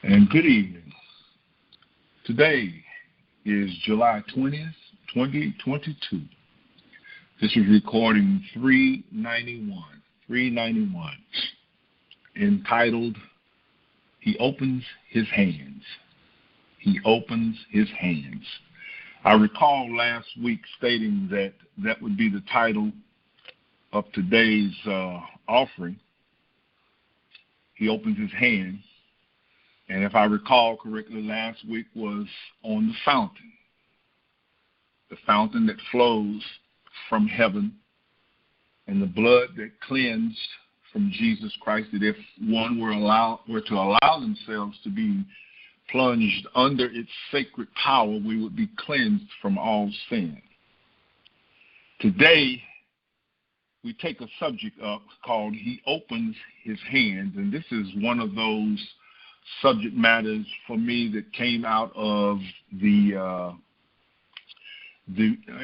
And good evening. Today is July 20th, 2022. This is recording 391, entitled, He Opens His Hands. He Opens His Hands. I recall last week stating that that would be the title of today's offering. He opens his hands. And if I recall correctly, last week was on the fountain that flows from heaven, and the blood that cleansed from Jesus Christ, that if one were to allow themselves to be plunged under its sacred power, we would be cleansed from all sin. Today, we take a subject up called He Opens His Hands, and this is one of those subject matters for me that came out of the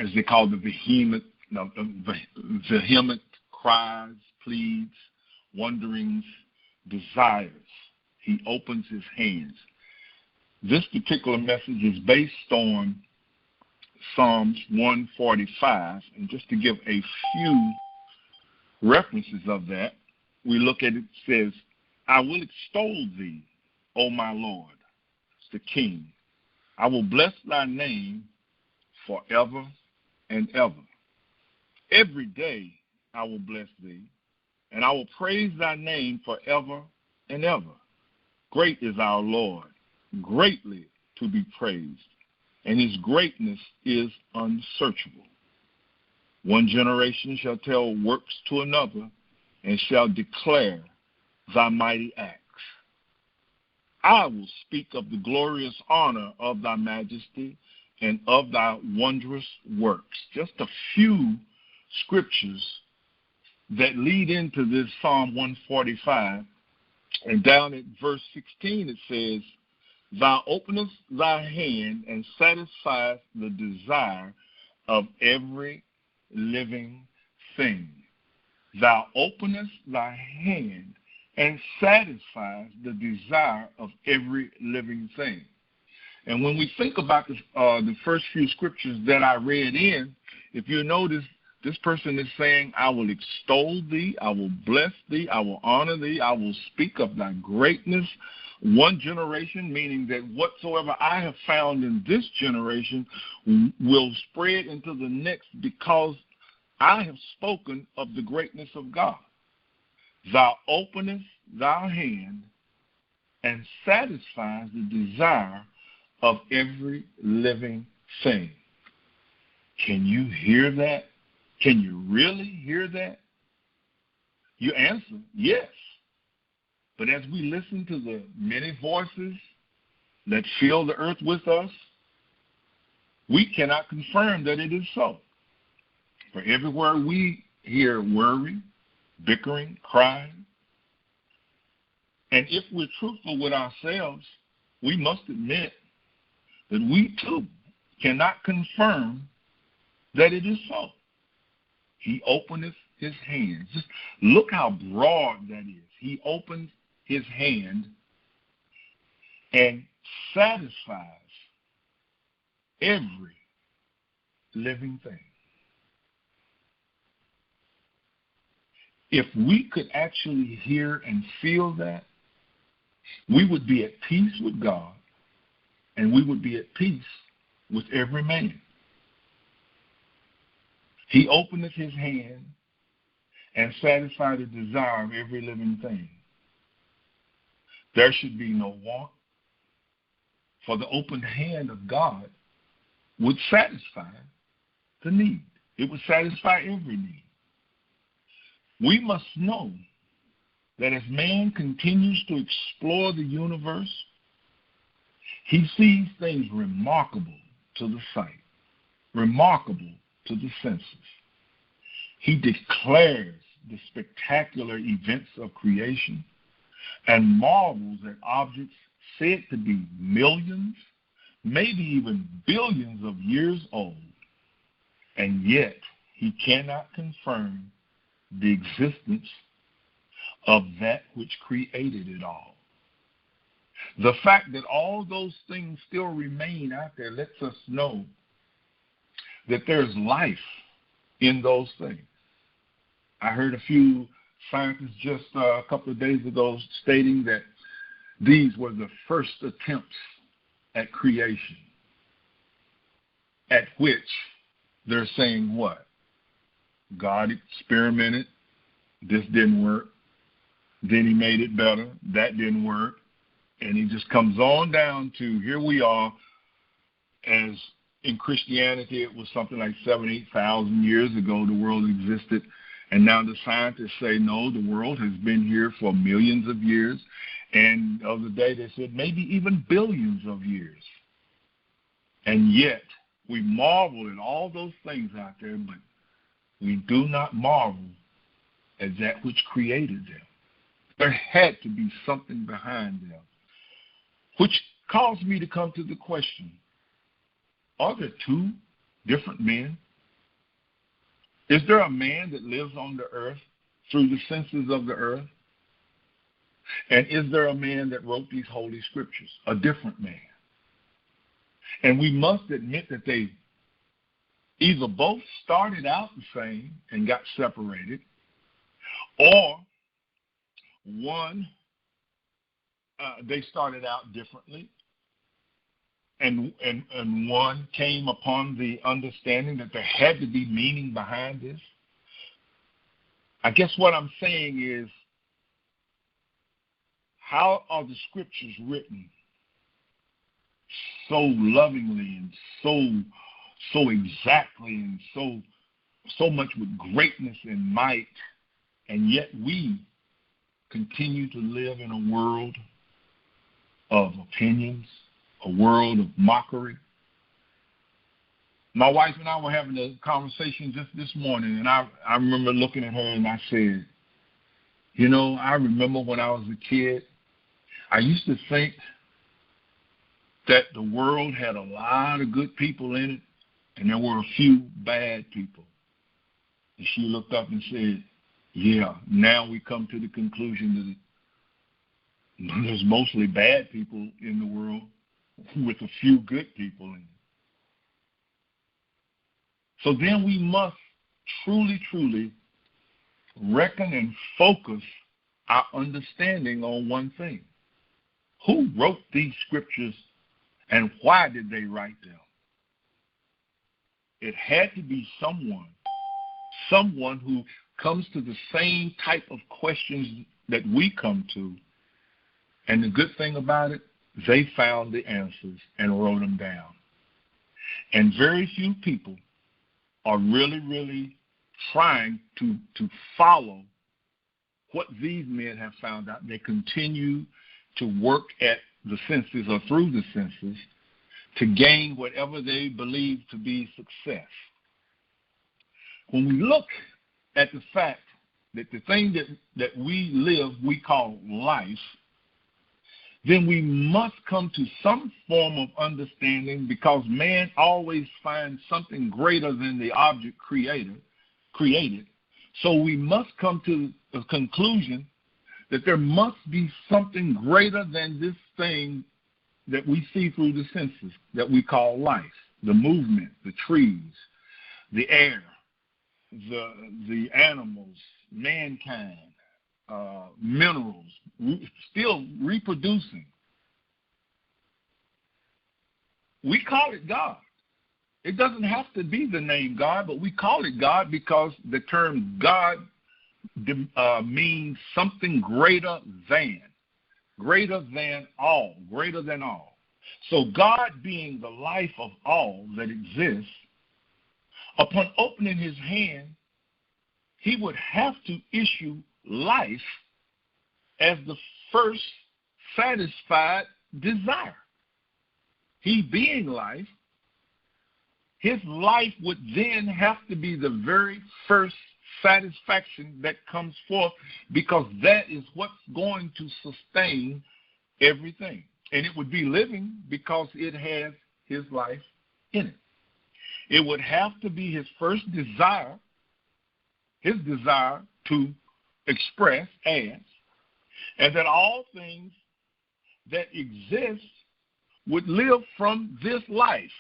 as they call the vehement cries, pleads, wonderings, desires. He opens his hands. This particular message is based on Psalms 145, and just to give a few references of that, we look at it. It says, I will extol thee, O my Lord, the King. I will bless thy name forever and ever. Every day I will bless thee, and I will praise thy name forever and ever. Great is our Lord, greatly to be praised, and his greatness is unsearchable. One generation shall tell works to another, and shall declare thy mighty acts. I will speak of the glorious honor of thy majesty and of thy wondrous works. Just a few scriptures that lead into this Psalm 145. And down at verse 16 it says, Thou openest thy hand and satisfiest the desire of every living thing. Thou openest thy hand and satisfies the desire of every living thing. And when we think about the first few scriptures that I read in, if you notice, this person is saying, I will extol thee, I will bless thee, I will honor thee, I will speak of thy greatness. One generation, meaning that whatsoever I have found in this generation will spread into the next, because I have spoken of the greatness of God. Thou openest thy hand and satisfies the desire of every living thing. Can you hear that? Can you really hear that? You answer, yes. But as we listen to the many voices that fill the earth with us, we cannot confirm that it is so. For everywhere we hear worry, bickering, crying. And if we're truthful with ourselves, we must admit that we too cannot confirm that it is so. He openeth his hands. Just look how broad that is. He opens his hand and satisfies every living thing. If we could actually hear and feel that, we would be at peace with God, and we would be at peace with every man. He openeth his hand and satisfies the desire of every living thing. There should be no want, for the open hand of God would satisfy the need. It would satisfy every need. We must know that as man continues to explore the universe, he sees things remarkable to the sight, remarkable to the senses. He declares the spectacular events of creation and marvels at objects said to be millions, maybe even billions of years old, and yet he cannot confirm the existence of that which created it all. The fact that all those things still remain out there lets us know that there's life in those things. I heard a few scientists just a couple of days ago stating that these were the first attempts at creation, at which they're saying what? God experimented, this didn't work, then he made it better, that didn't work, and he just comes on down to here we are. As in Christianity, it was something like 8,000 years ago the world existed, and now the scientists say, no, the world has been here for millions of years, and the other day they said maybe even billions of years. And yet, we marvel at all those things out there, but we do not marvel at that which created them. There had to be something behind them, which caused me to come to the question, are there two different men? Is there a man that lives on the earth through the senses of the earth? And is there a man that wrote these holy scriptures? A different man. And we must admit that they either both started out the same and got separated, or one, they started out differently, and one came upon the understanding that there had to be meaning behind this. I guess what I'm saying is, how are the scriptures written so lovingly and so exactly and so much with greatness and might, and yet we continue to live in a world of opinions, a world of mockery? My wife and I were having a conversation just this morning, and I remember looking at her and I said, you know, I remember when I was a kid, I used to think that the world had a lot of good people in it, and there were a few bad people. And she looked up and said, yeah, now we come to the conclusion that there's mostly bad people in the world with a few good people in it. So then we must truly, truly reckon and focus our understanding on one thing. Who wrote these scriptures and why did they write them? It had to be someone who comes to the same type of questions that we come to. And the good thing about it, they found the answers and wrote them down. And very few people are really, really trying to follow what these men have found out. They continue to work at the senses or through the senses to gain whatever they believe to be success. When we look at the fact that the thing that we live, we call life, then we must come to some form of understanding, because man always finds something greater than the object created. So we must come to a conclusion that there must be something greater than this thing that we see through the senses that we call life, the movement, the trees, the air, the animals, mankind, minerals, still reproducing. We call it God. It doesn't have to be the name God, but we call it God because the term God means something greater than all. So God, being the life of all that exists, upon opening his hand, he would have to issue life as the first satisfied desire. He being life, his life would then have to be the very first satisfaction that comes forth, because that is what's going to sustain everything. And it would be living because it has his life in it. It would have to be his first desire, his desire to express as, and that all things that exists would live from this life.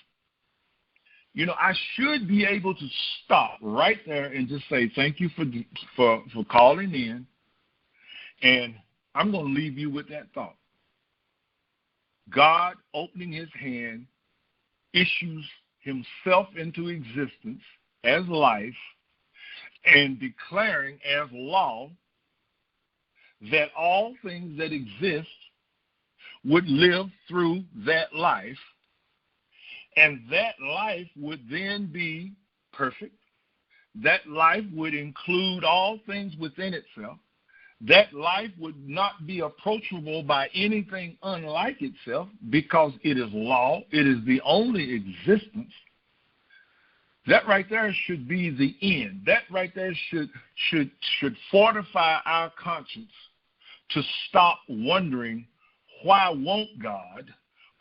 You know, I should be able to stop right there and just say, thank you for calling in, and I'm going to leave you with that thought. God, opening his hand, issues himself into existence as life and declaring as law that all things that exist would live through that life, and that life would then be perfect. That life would include all things within itself. That life would not be approachable by anything unlike itself because it is law. It is the only existence. That right there should be the end. That right there should fortify our conscience to stop wondering why won't God,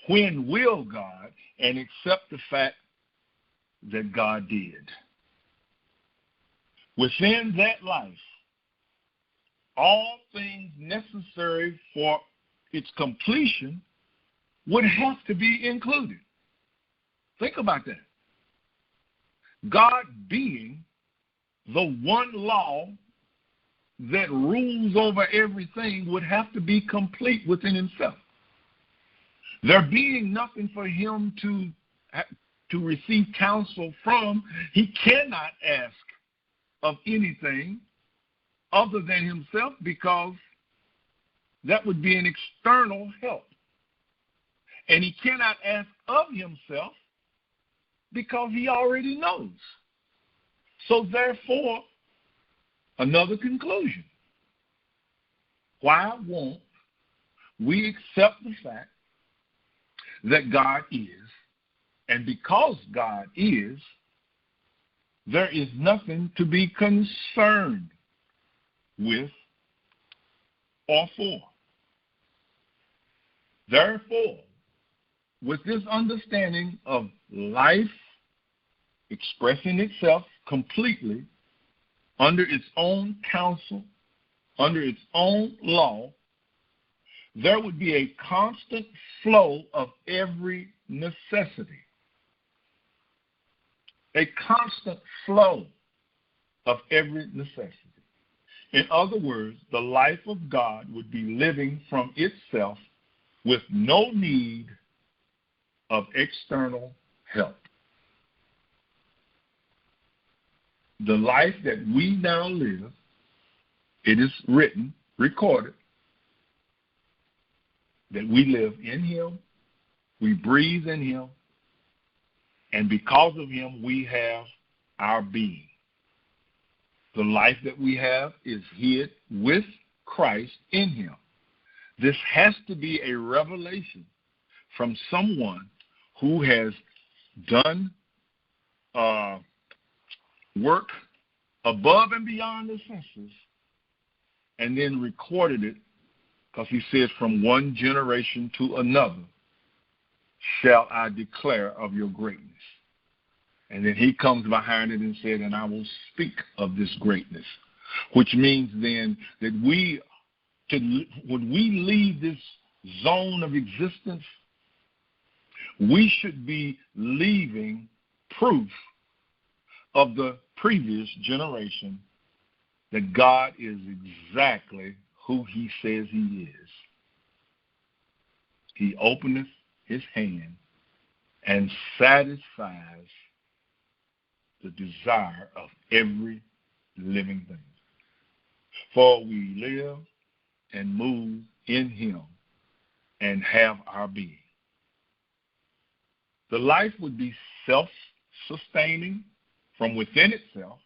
when will God, and accept the fact that God did. Within that life, all things necessary for its completion would have to be included. Think about that. God being the one law that rules over everything would have to be complete within himself. There being nothing for him to receive counsel from, he cannot ask of anything other than himself, because that would be an external help. And he cannot ask of himself because he already knows. So therefore, another conclusion. Why won't we accept the fact that God is, and because God is, there is nothing to be concerned with or for. Therefore, with this understanding of life expressing itself completely under its own counsel, under its own law, there would be a constant flow of every necessity. A constant flow of every necessity. In other words, the life of God would be living from itself with no need of external help. The life that we now live, it is written, recorded, that we live in him, we breathe in him, and because of him we have our being. The life that we have is hid with Christ in him. This has to be a revelation from someone who has done work above and beyond the senses and then recorded it, because he says, from one generation to another shall I declare of your greatness. And then he comes behind it and said, and I will speak of this greatness, which means then that when we leave this zone of existence, we should be leaving proof of the previous generation that God is exactly who he says he is. He openeth his hand and satisfies the desire of every living thing. For we live and move in him and have our being. The life would be self-sustaining from within itself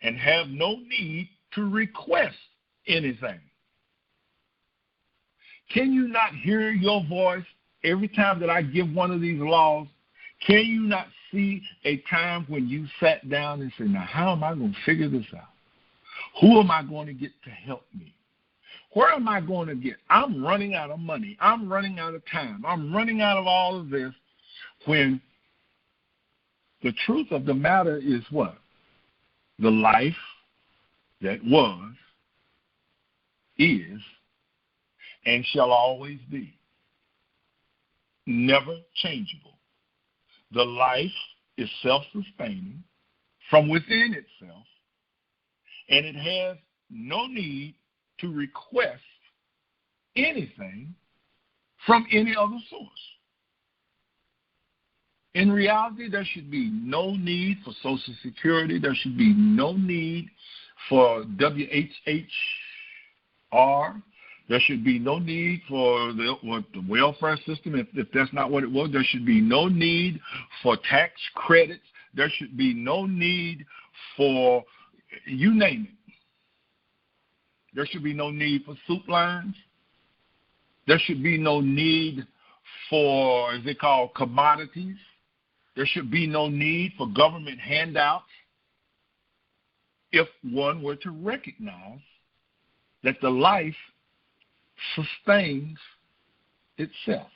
and have no need to request anything. Can you not hear your voice every time that I give one of these laws? Can you not see a time when you sat down and said, now how am I going to figure this out? Who am I going to get to help me? Where am I going to get? I'm running out of money. I'm running out of time. I'm running out of all of this, when the truth of the matter is what? The life that was, is, and shall always be, never changeable. The life is self-sustaining from within itself, and it has no need to request anything from any other source. In reality, there should be no need for Social Security. There should be no need for WHHR. There should be no need for the welfare system, if that's not what it was. There should be no need for tax credits. There should be no need for, you name it. There should be no need for soup lines. There should be no need for, as they call, commodities. There should be no need for government handouts if one were to recognize that the life sustains itself.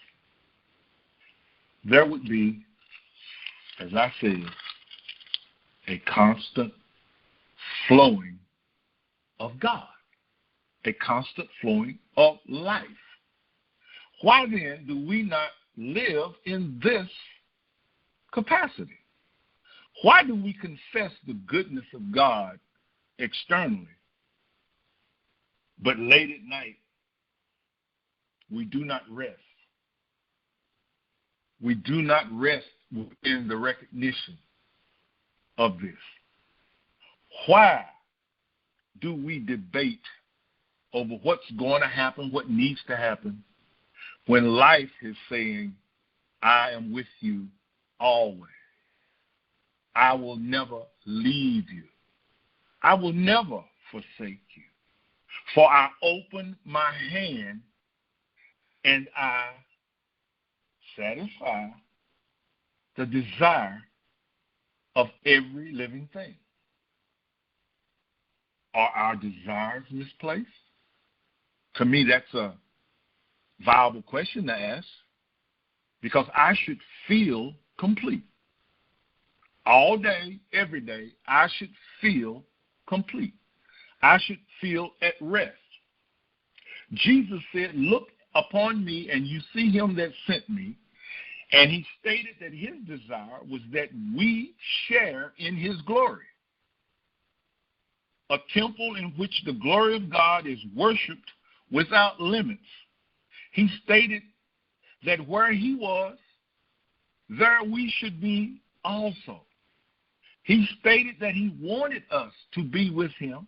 There would be, as I said, a constant flowing of God, a constant flowing of life. Why then do we not live in this capacity? Why do we confess the goodness of God externally, but late at night we do not rest? We do not rest in the recognition of this. Why do we debate over what's going to happen, what needs to happen, when life is saying, I am with you always. I will never leave you. I will never forsake you. For I open my hand and I satisfy the desire of every living thing. Are our desires misplaced? To me, that's a viable question to ask, because I should feel complete. All day, every day, I should feel complete. I should feel at rest. Jesus said, look upon me and you see him that sent me. And he stated that his desire was that we share in his glory. A temple in which the glory of God is worshiped without limits. He stated that where he was, there we should be also. He stated that he wanted us to be with him.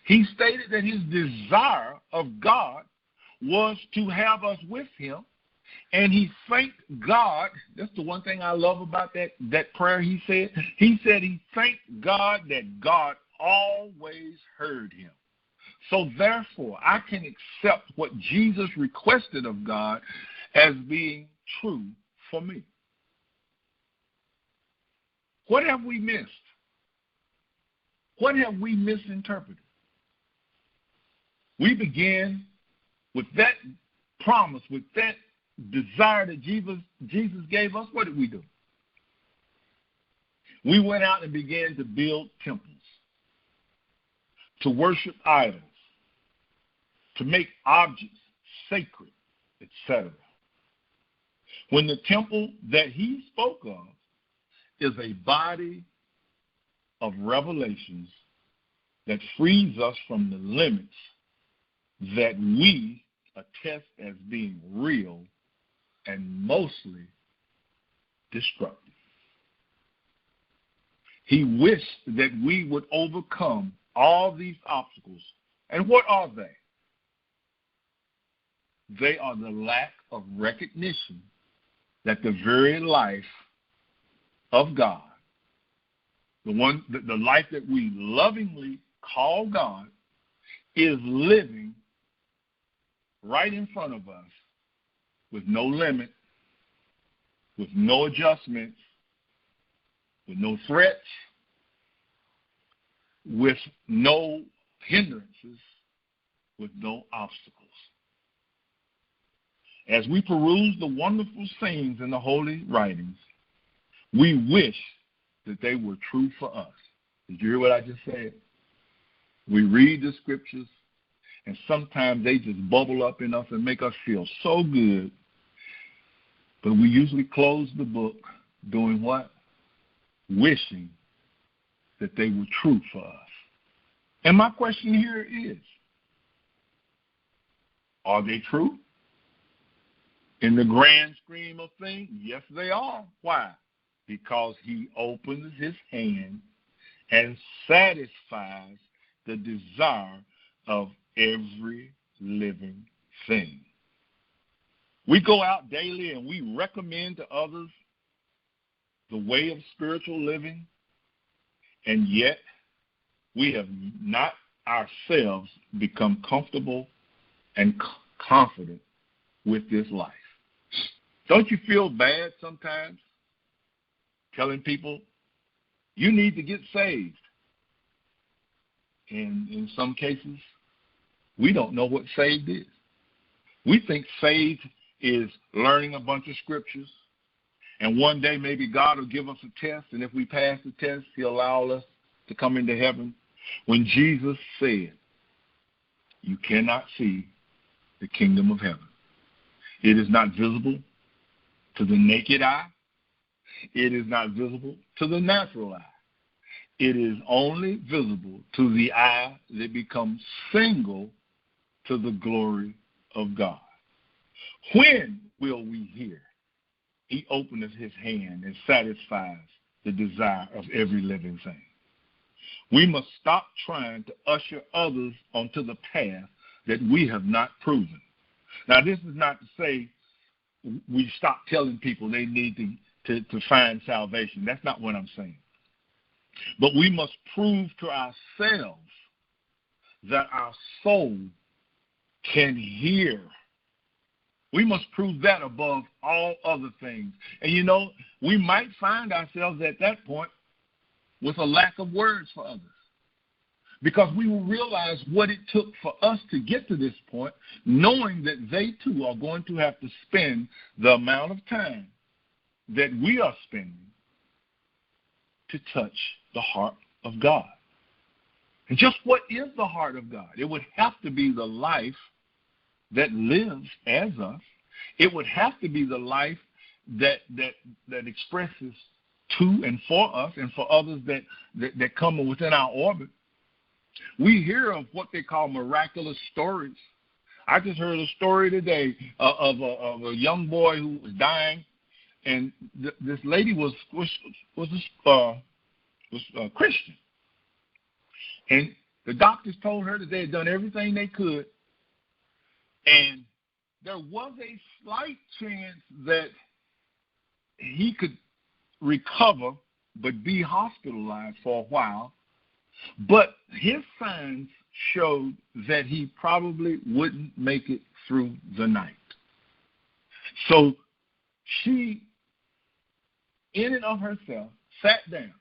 He stated that his desire of God was to have us with him. And he thanked God. That's the one thing I love about that prayer he said. He said he thanked God that God always heard him. So therefore, I can accept what Jesus requested of God as being true for me. What have we missed? What have we misinterpreted? We began with that promise, with that desire that Jesus gave us. What did we do? We went out and began to build temples, to worship idols, to make objects sacred, etc. When the temple that he spoke of is a body of revelations that frees us from the limits that we attest as being real and mostly destructive. He wished that we would overcome all these obstacles. And what are they? They are the lack of recognition that the very life of God, the life that we lovingly call God, is living right in front of us with no limit, with no adjustments, with no threats, with no hindrances, with no obstacles. As we peruse the wonderful sayings in the holy writings, we wish that they were true for us. Did you hear what I just said? We read the scriptures And sometimes they just bubble up in us and make us feel so good. But we usually close the book doing what? Wishing that they were true for us. And my question here is, are they true? In the grand scheme of things, yes, they are. Why? Because he opens his hand and satisfies the desire of every living thing. We go out daily and we recommend to others the way of spiritual living, and yet we have not ourselves become comfortable and confident with this life. Don't you feel bad sometimes telling people you need to get saved? And in some cases, we don't know what saved is. We think saved is learning a bunch of scriptures, and one day maybe God will give us a test, and if we pass the test, he'll allow us to come into heaven. When Jesus said, you cannot see the kingdom of heaven. It is not visible to the naked eye. It is not visible to the natural eye. It is only visible to the eye that becomes single to the glory of God. When will we hear? He openeth his hand and satisfies the desire of every living thing. We must stop trying to usher others onto the path that we have not proven. Now, this is not to say we stop telling people they need to find salvation. That's not what I'm saying. But we must prove to ourselves that our soul can hear. We must prove that above all other things. And, you know, we might find ourselves at that point with a lack of words for others, because we will realize what it took for us to get to this point, knowing that they too are going to have to spend the amount of time that we are spending to touch the heart of God. And just what is the heart of God? It would have to be the life that lives as us. It would have to be the life that expresses to and for us and for others that come within our orbit. We hear of what they call miraculous stories. I just heard a story today of a young boy who was dying, and this lady was a Christian, and the doctors told her that they had done everything they could, and there was a slight chance that he could recover but be hospitalized for a while. But his signs showed that he probably wouldn't make it through the night. So she, in and of herself, sat down.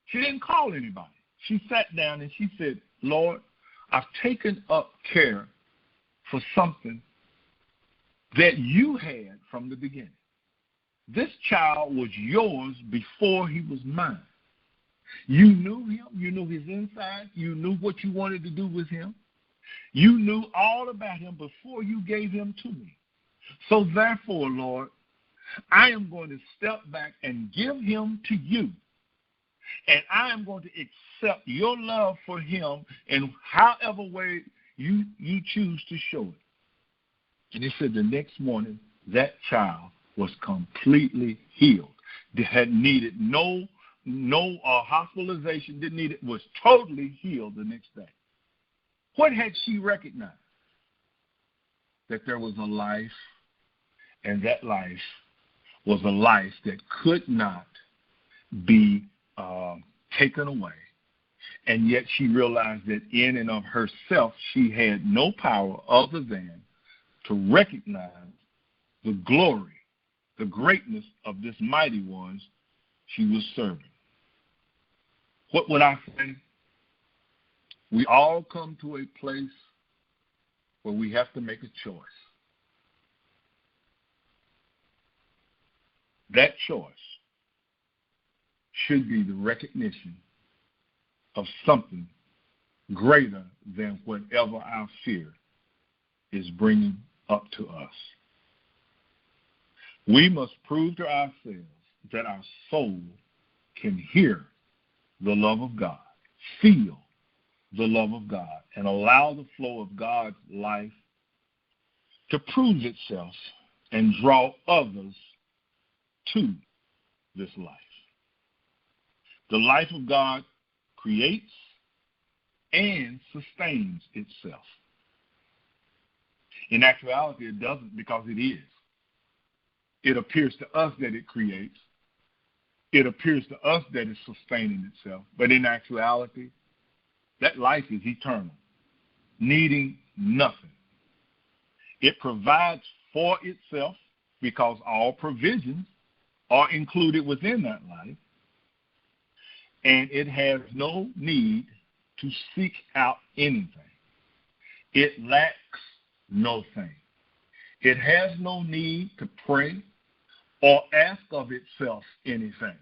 She didn't call anybody. She sat down and she said, Lord, I've taken up care for something that you had from the beginning. This child was yours before he was mine. You knew him. You knew his inside. You knew what you wanted to do with him. You knew all about him before you gave him to me. So therefore, Lord, I am going to step back and give him to you. And I am going to accept your love for him in however way you choose to show it. And he said the next morning, that child was completely healed. They had needed no hospitalization, didn't need it, was totally healed the next day. What had she recognized? That there was a life, and that life was a life that could not be taken away. And yet she realized that in and of herself, she had no power other than to recognize the glory, the greatness of this mighty one she was serving. What would I say? We all come to a place where we have to make a choice. That choice should be the recognition of something greater than whatever our fear is bringing up to us. We must prove to ourselves that our soul can hear the love of God, feel the love of God, and allow the flow of God's life to prove itself and draw others to this life. The life of God creates and sustains itself. In actuality, it doesn't, because it is. It appears to us that it creates. It appears to us that it's sustaining itself. But in actuality, that life is eternal, needing nothing. It provides for itself because all provisions are included within that life. And it has no need to seek out anything. It lacks no thing. It has no need to pray or ask of itself anything.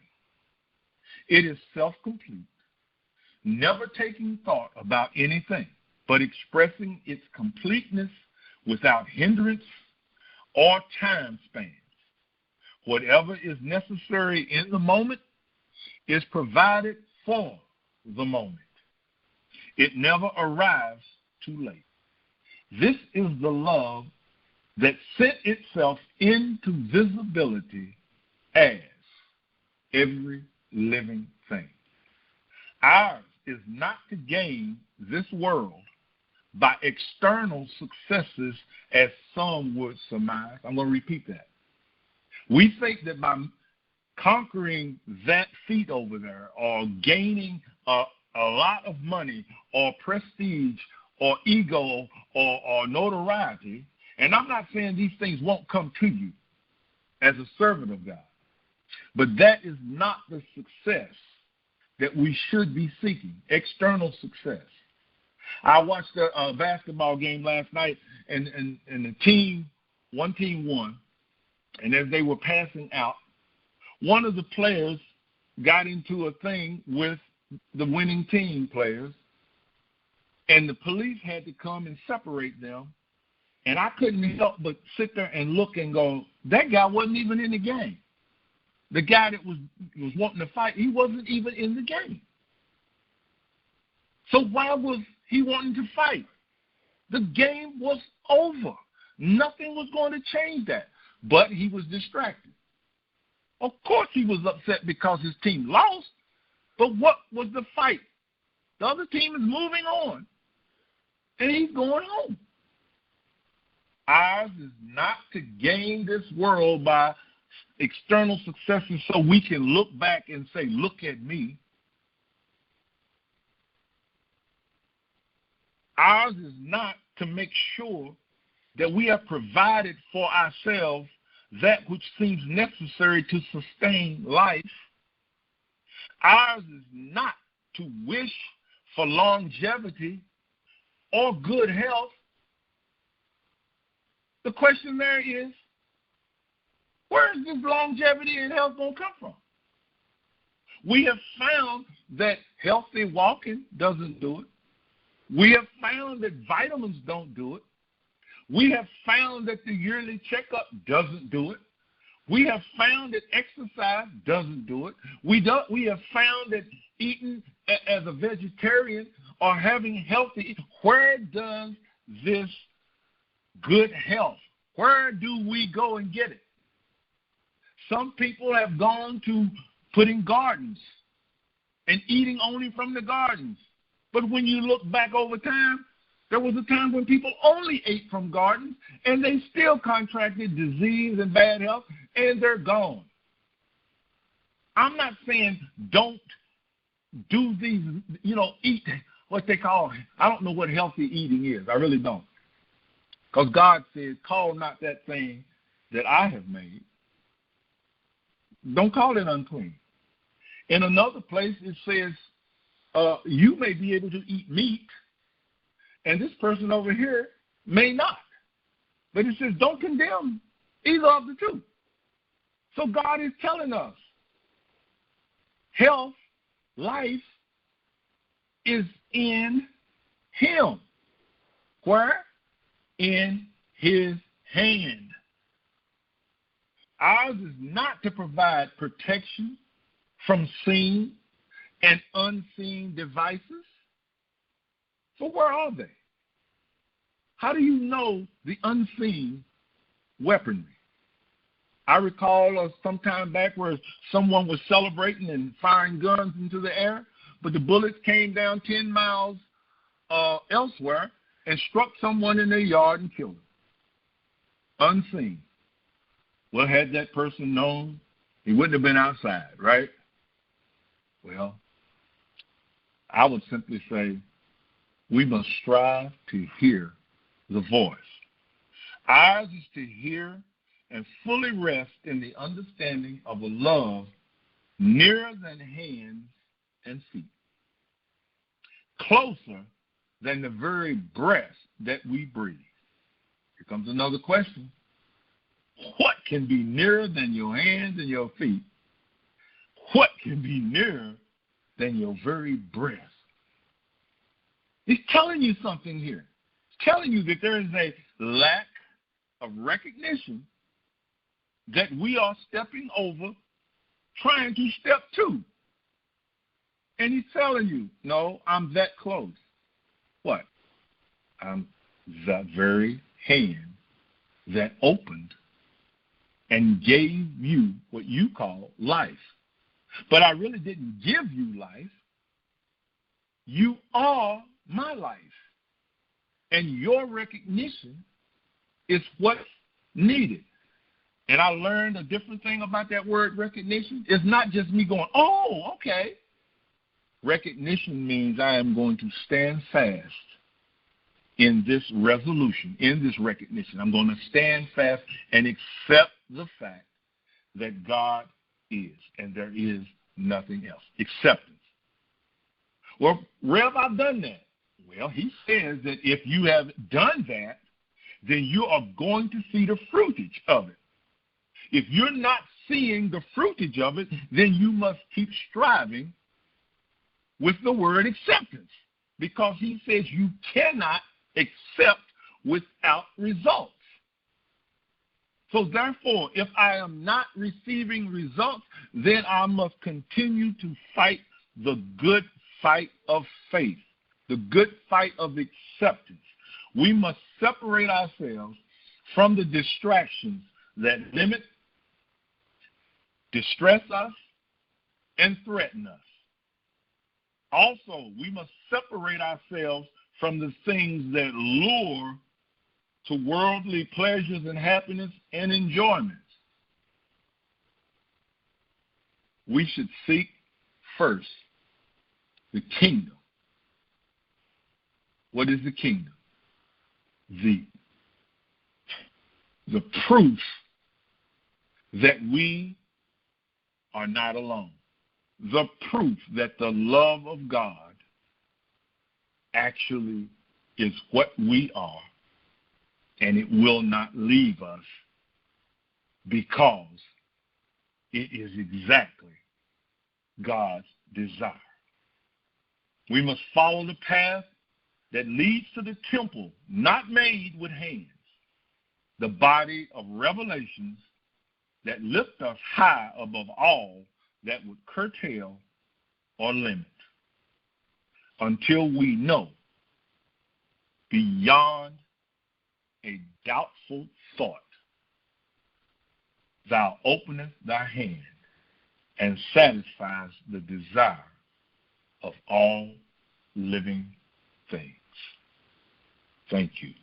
It is self-complete, never taking thought about anything, but expressing its completeness without hindrance or time spans. Whatever is necessary in the moment is provided for the moment. It never arrives too late. This is the love that sent itself into visibility as every living thing. Ours is not to gain this world by external successes as some would surmise. I'm going to repeat that. We think that by conquering that feat over there, or gaining a lot of money or prestige or ego or notoriety, and I'm not saying these things won't come to you as a servant of God, but that is not the success that we should be seeking, external success. I watched a basketball game last night, and one team won, and as they were passing out, one of the players got into a thing with the winning team players, and the police had to come and separate them. And I couldn't help but sit there and look and go, that guy wasn't even in the game. The guy that was wanting to fight, he wasn't even in the game. So why was he wanting to fight? The game was over. Nothing was going to change that. But he was distracted. Of course he was upset because his team lost. But what was the fight? The other team is moving on. And he's going home. Ours is not to gain this world by external successes so we can look back and say, look at me. Ours is not to make sure that we have provided for ourselves that which seems necessary to sustain life. Ours is not to wish for longevity or good health. The question there is, where is this longevity and health going to come from? We have found that healthy walking doesn't do it. We have found that vitamins don't do it. We have found that the yearly checkup doesn't do it. We have found that exercise doesn't do it. We have found that eating as a vegetarian or having healthy, where does this good health, where do we go and get it? Some people have gone to putting gardens and eating only from the gardens. But when you look back over time, there was a time when people only ate from gardens, and they still contracted disease and bad health, and they're gone. I'm not saying don't do these, eat what they call, I don't know what healthy eating is. I really don't. Because God says, call not that thing that I have made. Don't call it unclean. In another place, it says, you may be able to eat meat, and this person over here may not. But it says, don't condemn either of the two. So God is telling us, health, life is in him. Where? In his hand. Ours is not to provide protection from seen and unseen devices. So where are they? How do you know the unseen weaponry? I recall some time back where someone was celebrating and firing guns into the air, but the bullets came down 10 miles elsewhere and struck someone in their yard and killed them. Unseen. Well, had that person known, he wouldn't have been outside, right? Well, I would simply say we must strive to hear the voice. Ours is to hear and fully rest in the understanding of a love nearer than hands and feet, closer than the very breath that we breathe. Here comes another question. What can be nearer than your hands and your feet? What can be nearer than your very breath? He's telling you something here. He's telling you that there is a lack of recognition that we are stepping over, trying to step to. And he's telling you, no, I'm that close. What? I'm the very hand that opened and gave you what you call life. But I really didn't give you life. You are my life. And your recognition is what's needed. And I learned a different thing about that word recognition. It's not just me going, oh, okay. Recognition means I am going to stand fast in this resolution, in this recognition. I'm going to stand fast and accept the fact that God is, and there is nothing else. Acceptance. Well, Rev, I've done that. Well, he says that if you have done that, then you are going to see the fruitage of it. If you're not seeing the fruitage of it, then you must keep striving with the word acceptance, because he says you cannot accept without results. So therefore, if I am not receiving results, then I must continue to fight the good fight of faith, the good fight of acceptance. We must separate ourselves from the distractions that limit, distress us, and threaten us. Also, we must separate ourselves from the things that lure to worldly pleasures and happiness and enjoyments. We should seek first the kingdom. What is the kingdom? The proof that we are not alone. The proof that the love of God actually is what we are, and it will not leave us, because it is exactly God's desire. We must follow the path that leads to the temple not made with hands, the body of revelations that lift us high above all that would curtail or limit, until we know beyond a doubtful thought, thou openest thy hand and satisfies the desire of all living things. Thank you.